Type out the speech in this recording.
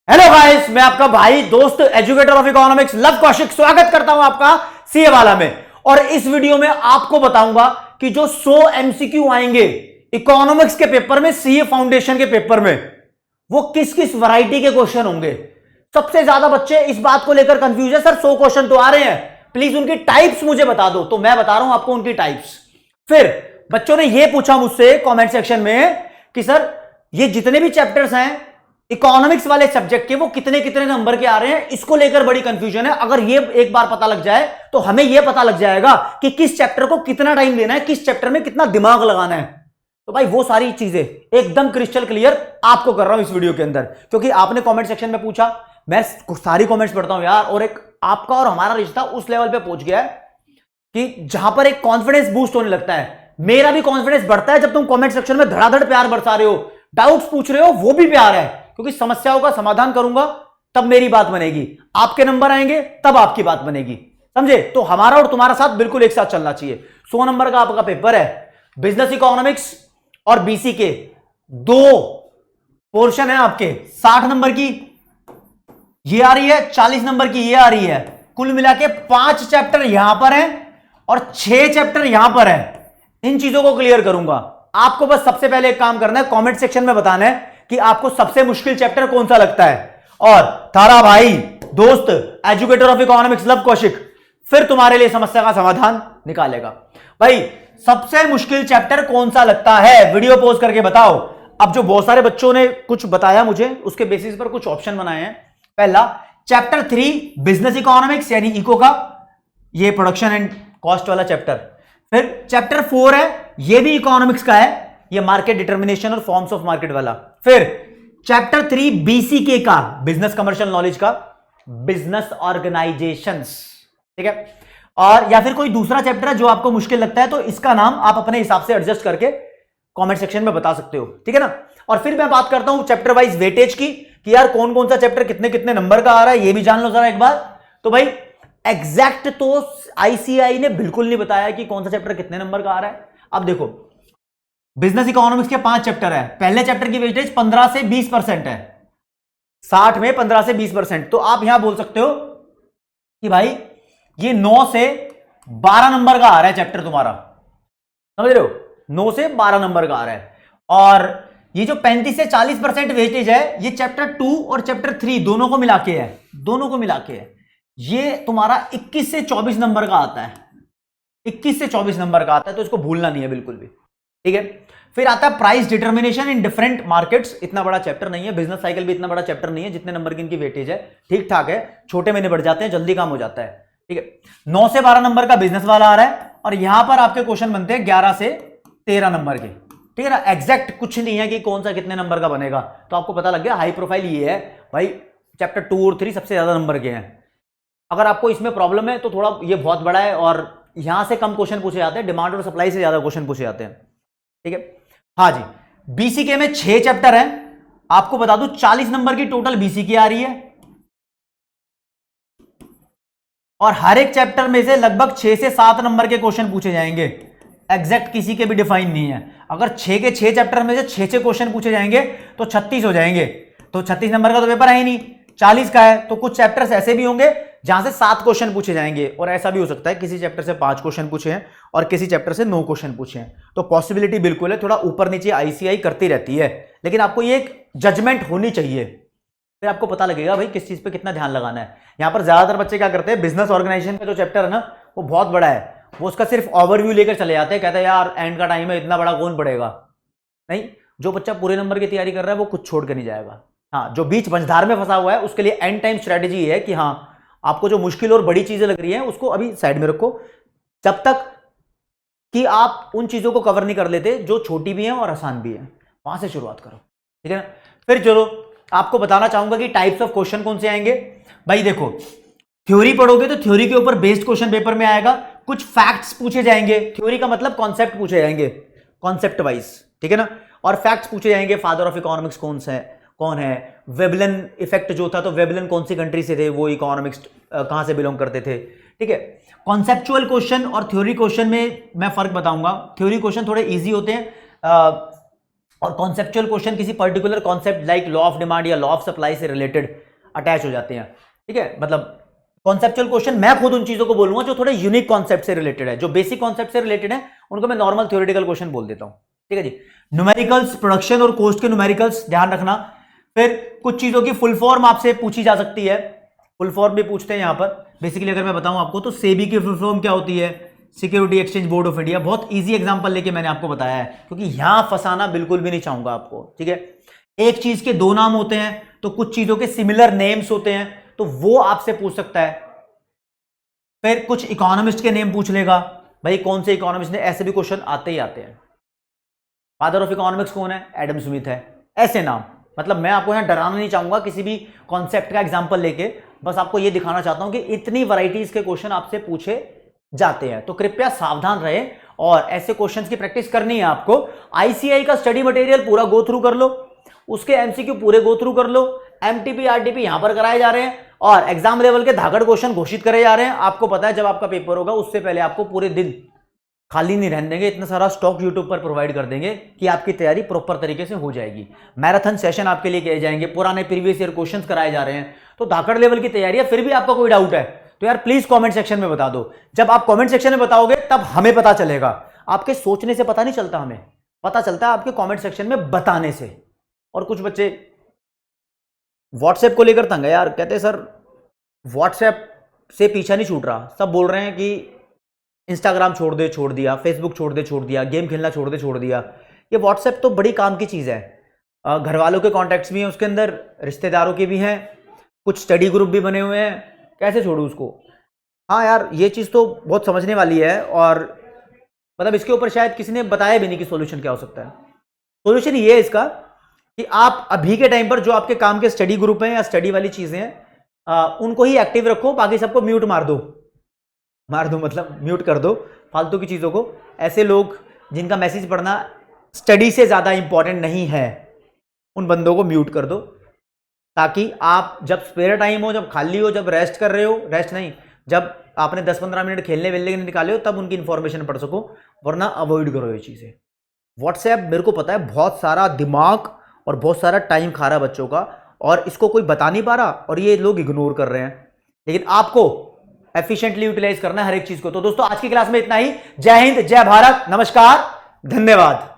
Hello guys, मैं आपका भाई दोस्त educator of economics love Kaushik स्वागत करता हूं आपका सीए वाला में। और इस वीडियो में आपको बताऊंगा कि जो 100 एमसीक्यू आएंगे इकोनॉमिक्स के पेपर में, सीए फाउंडेशन के पेपर में, वो किस किस वैरायटी के क्वेश्चन होंगे। सबसे ज्यादा बच्चे इस बात को लेकर कंफ्यूज है, सर 100 क्वेश्चन तो आ रहे हैं, प्लीज उनकी टाइप्स मुझे बता दो। तो मैं बता रहा हूं आपको उनकी टाइप्स। फिर बच्चों ने यह पूछा मुझसे कमेंट सेक्शन में कि सर ये जितने भी चैप्टर्स हैं इकोनॉमिक्स वाले सब्जेक्ट के, वो कितने कितने नंबर के आ रहे हैं, इसको लेकर बड़ी कंफ्यूजन है। अगर ये एक बार पता लग जाए तो हमें यह पता लग जाएगा कि किस चैप्टर को कितना टाइम देना है, किस चैप्टर में कितना दिमाग लगाना है। तो भाई वो सारी चीजें एकदम क्रिस्टल क्लियर आपको कर रहा हूं इस वीडियो के अंदर, क्योंकि आपने कमेंट सेक्शन में पूछा। मैं सारी कमेंट्स पढ़ता हूं यार, और एक आपका और हमारा रिश्ता उस लेवल पे पहुंच गया है कि जहां पर एक कॉन्फिडेंस बूस्ट होने लगता है। मेरा भी कॉन्फिडेंस बढ़ता है जब तुम कमेंट सेक्शन में धड़ाधड़ प्यार बरसा रहे हो, डाउट्स पूछ रहे हो, वो भी प्यार है, क्योंकि समस्याओं का समाधान करूंगा तब मेरी बात बनेगी, आपके नंबर आएंगे तब आपकी बात बनेगी, समझे। तो हमारा और तुम्हारा साथ बिल्कुल एक साथ चलना चाहिए। 100 नंबर का आपका पेपर है, बिजनेस इकोनॉमिक्स और बीसी के दो पोर्शन है आपके। 60 नंबर की ये आ रही है, 40 नंबर की ये आ रही है। कुल मिला के 5 चैप्टर यहां पर है और 6 चैप्टर यहां पर है। इन चीजों को क्लियर करूंगा। आपको बस सबसे पहले एक काम करना है, कमेंट सेक्शन में बताना है कि आपको सबसे मुश्किल चैप्टर कौन सा लगता है, और थारा भाई दोस्त educator of economics love Kaushik फिर तुम्हारे लिए समस्या का समाधान निकालेगा। भाई सबसे मुश्किल चैप्टर कौन सा लगता है, वीडियो पॉज करके बताओ। अब जो बहुत सारे बच्चों ने कुछ बताया मुझे, उसके बेसिस पर कुछ ऑप्शन बनाए हैं। पहला चैप्टर 3 बिजनेस इकोनॉमिक्स यानी इको का, ये प्रोडक्शन एंड कॉस्ट वाला चैप्टर। फिर चैप्टर 4 है, ये भी इकोनॉमिक्स का है, ये मार्केट डिटर्मिनेशन और फॉर्म्स ऑफ मार्केट वाला। फिर चैप्टर 3 बीसीके का, बिजनेस कमर्शियल नॉलेज का, बिजनेस ऑर्गेनाइजेशंस, ठीक है। और या फिर कोई दूसरा चैप्टर है जो आपको मुश्किल लगता है, तो इसका नाम आप अपने हिसाब से एडजस्ट करके कमेंट सेक्शन में बता सकते हो, ठीक है ना। और फिर मैं बात करता हूं चैप्टर वाइज वेटेज की, कि यार कौन कौन सा चैप्टर कितने कितने नंबर का आ रहा है, ये भी जान लो जरा एक बार। तो भाई एग्जैक्ट तो आईसीआई ने बिल्कुल नहीं बताया कि कौन सा चैप्टर कितने नंबर का आ रहा है। अब देखो, बिजनेस इकोनॉमिक्स के 5 चैप्टर है, पहले चैप्टर की वेटेज 15 से 20% है, 60 में 15 से 20%। तो आप यहां बोल सकते हो कि भाई ये 9 से 12 नंबर का आ रहा है चैप्टर तुम्हारा, समझ रहे हो, 9 से 12 नंबर का आ रहा है। और ये जो 35 से 40% वेटेज है, ये चैप्टर 2 और चैप्टर 3 दोनों को मिला के है, दोनों को मिला के है। ये तुम्हारा 21 से 24 नंबर का आता है, 21 से 24 नंबर का आता है, तो इसको भूलना नहीं है बिल्कुल भी, ठीक है। फिर आता है price determination in different markets, इतना बड़ा चैप्टर नहीं है। बिजनेस साइकिल भी इतना बड़ा चैप्टर नहीं है, जितने नंबर की इनकी वेटेज है, ठीक ठाक है, छोटे में निबट जाते हैं, जल्दी काम हो जाता है, ठीक है। 9 से 12 नंबर का बिजनेस वाला आ रहा है, और यहां पर आपके क्वेश्चन बनते हैं 11 से 13 नंबर के, ठीक है ना। एग्जैक्ट कुछ नहीं है कि कौन सा कितने नंबर का बनेगा, तो आपको पता लग गया हाई प्रोफाइल ये है भाई। चैप्टर 2 और 3 सबसे ज्यादा नंबर के हैं। अगर आपको इसमें प्रॉब्लम है तो थोड़ा ये बहुत बड़ा है, और यहां से कम क्वेश्चन पूछे जाते हैं, डिमांड और सप्लाई से ज्यादा क्वेश्चन पूछे जाते हैं, ठीक है। हाँ जी, बीसीके में 6 चैप्टर हैं, आपको बता दूं 40 नंबर की टोटल बीसीके आ रही है, और हर एक चैप्टर में से लगभग 6 से 7 नंबर के क्वेश्चन पूछे जाएंगे। एग्जैक्ट किसी के भी डिफाइन नहीं है। अगर 6 के 6 चैप्टर में से 6 क्वेश्चन पूछे जाएंगे तो 36 हो जाएंगे, तो 36 नंबर का तो पेपर है ही नहीं, 40 का है। तो कुछ चैप्टर्स ऐसे भी होंगे जहां से 7 क्वेश्चन पूछे जाएंगे, और ऐसा भी हो सकता है किसी चैप्टर से 5 क्वेश्चन पूछे हैं और किसी चैप्टर से 9 क्वेश्चन पूछे हैं। तो पॉसिबिलिटी बिल्कुल है, थोड़ा ऊपर नीचे आईसीआई करती रहती है, लेकिन आपको ये एक जजमेंट होनी चाहिए, फिर आपको पता लगेगा भाई किस चीज पे कितना ध्यान लगाना है। यहां पर ज्यादातर बच्चे क्या करते हैं, बिजनेस ऑर्गेनाइजेशन का जो चैप्टर है ना, वो बहुत बड़ा है, वो उसका सिर्फ ओवरव्यू लेकर चले जाते हैं, कहते हैं यार एंड का टाइम है, इतना बड़ा कौन पड़ेगा। नहीं, जो बच्चा पूरे नंबर की तैयारी कर रहा है वो कुछ छोड़ कर नहीं जाएगा। हाँ, जो बीच मझधार में फंसा हुआ है उसके लिए एंड टाइम स्ट्रेटेजी ये है कि हाँ, आपको जो मुश्किल और बड़ी चीजें लग रही हैं उसको अभी साइड में रखो, जब तक कि आप उन चीजों को कवर नहीं कर लेते जो छोटी भी हैं और आसान भी हैं, वहां से शुरुआत करो, ठीक है ना। फिर चलो आपको बताना चाहूंगा कि टाइप्स ऑफ क्वेश्चन कौन से आएंगे। भाई देखो, थ्योरी पढ़ोगे तो थ्योरी के ऊपर बेस्ड क्वेश्चन पेपर में आएगा, कुछ फैक्ट्स पूछे जाएंगे, थ्योरी का मतलब कॉन्सेप्ट पूछे जाएंगे, कॉन्सेप्ट वाइज, ठीक है ना। और फैक्ट्स पूछे जाएंगे, फादर ऑफ इकोनॉमिक्स कौन है, वेबलन इफेक्ट जो था, तो वेबलन कौन सी कंट्री से थे, वो इकोनॉमिक्स कहां से बिलोंग करते थे, ठीक है। कॉन्सेप्चुअल क्वेश्चन और थ्योरी क्वेश्चन में मैं फर्क बताऊंगा। थ्योरी क्वेश्चन थोड़े इजी होते हैं, और कॉन्सेप्चुअल क्वेश्चन किसी particular concept like law of demand या लॉ ऑफ सप्लाई से रिलेटेड अटैच हो जाते हैं, ठीक है। मतलब कॉन्सेप्चुअल क्वेश्चन मैं खुद उन चीजों को बोलूंगा जो थोड़े यूनिक कॉन्सेप्ट से रिलेटेड है, जो बेसिक कॉन्सेप्ट से रिलेटेड है उनको मैं नॉर्मल थ्योरेटिकल क्वेश्चन बोल देता हूं, ठीक है जी। न्यूमेरिकल्स, प्रोडक्शन और कॉस्ट के न्यूमेरिकल्स ध्यान रखना। फिर कुछ चीजों की फुल फॉर्म आपसे पूछी जा सकती है, फुल फॉर्म भी पूछते हैं यहां पर। बेसिकली अगर मैं बताऊं आपको तो सेबी की फुल फॉर्म क्या होती है, security exchange board of India. बहुत इजी एग्जांपल लेके मैंने आपको बताया है, क्योंकि यहां फंसाना बिल्कुल भी नहीं चाहूंगा आपको, ठीक है। एक चीज के दो नाम होते हैं तो कुछ चीजों के सिमिलर नेम्स होते हैं, तो वो आपसे पूछ सकता है। फिर कुछ इकोनॉमिस्ट के नेम पूछ लेगा, भाई कौन से इकोनॉमिस्ट ने, ऐसे भी क्वेश्चन आते ही आते हैं। फादर ऑफ इकोनॉमिक्स कौन है, एडम स्मिथ है, ऐसे नाम। मतलब मैं आपको यहां डराना नहीं चाहूंगा किसी भी कॉन्सेप्ट का एग्जांपल लेके, बस आपको यह दिखाना चाहता हूं कि इतनी वैरायटीज के क्वेश्चन आपसे पूछे जाते हैं, तो कृपया सावधान रहे और ऐसे क्वेश्चंस की प्रैक्टिस करनी है आपको। आईसीआई का स्टडी मटेरियल पूरा गो थ्रू कर लो, उसके एमसीक्यू पूरे गो थ्रू कर लो, एमटीपी आरटीपी यहां पर कराए जा रहे हैं और एग्जाम लेवल के धाकड़ क्वेश्चन घोषित करे जा रहे हैं। आपको पता है जब आपका पेपर होगा उससे पहले आपको पूरे दिन खाली नहीं रहने देंगे, इतना सारा स्टॉक यूट्यूब पर प्रोवाइड कर देंगे कि आपकी तैयारी प्रॉपर तरीके से हो जाएगी। मैराथन सेशन आपके लिए किए जाएंगे, पुराने प्रीवियस ईयर क्वेश्चंस कराए जा रहे हैं, तो धाकड़ लेवल की तैयारी है। फिर भी आपका कोई डाउट है तो यार प्लीज कमेंट सेक्शन में बता दो। जब आप कमेंट सेक्शन में बताओगे तब हमें पता चलेगा, आपके सोचने से पता नहीं चलता, हमें पता चलता है आपके कमेंट सेक्शन में बताने से। और कुछ बच्चे व्हाट्सएप को लेकर तंग है यार, कहते हैं सर व्हाट्सएप से पीछा नहीं छूट रहा, सब बोल रहे हैं कि इंस्टाग्राम छोड़ दे छोड़ दिया, फेसबुक छोड़ दे छोड़ दिया, गेम खेलना छोड़ दे छोड़ दिया। ये व्हाट्सएप तो बड़ी काम की चीज़ है, घर वालों के कॉन्टैक्ट्स भी हैं उसके अंदर, रिश्तेदारों के भी हैं, कुछ स्टडी ग्रुप भी बने हुए हैं, कैसे छोड़ूं उसको। हाँ यार ये चीज़ तो बहुत समझने वाली है, और मतलब इसके ऊपर शायद किसी ने बताया भी नहीं कि सोल्यूशन क्या हो सकता है। सोल्यूशन ये है इसका कि आप अभी के टाइम पर जो आपके काम के स्टडी ग्रुप हैं या स्टडी वाली चीज़ें हैं उनको ही एक्टिव रखो, बाकी सबको म्यूट मार दो मतलब म्यूट कर दो फालतू की चीज़ों को। ऐसे लोग जिनका मैसेज पढ़ना स्टडी से ज़्यादा इंपॉर्टेंट नहीं है, उन बंदों को म्यूट कर दो, ताकि आप जब स्पेयर टाइम हो, जब खाली हो, जब रेस्ट कर रहे हो, रेस्ट नहीं, जब आपने 10-15 मिनट खेलने वेलने के निकाले हो तब उनकी इंफॉर्मेशन पढ़ सको, वरना अवॉइड करो ये चीज़ें। व्हाट्सएप मेरे को पता है बहुत सारा दिमाग और बहुत सारा टाइम खा रहा है बच्चों का, और इसको कोई बता नहीं पा रहा और ये लोग इग्नोर कर रहे हैं, लेकिन आपको एफिशिएंटली यूटिलाइज करना है हर एक चीज को। तो दोस्तों आज की क्लास में इतना ही। जय हिंद, जय भारत, नमस्कार, धन्यवाद।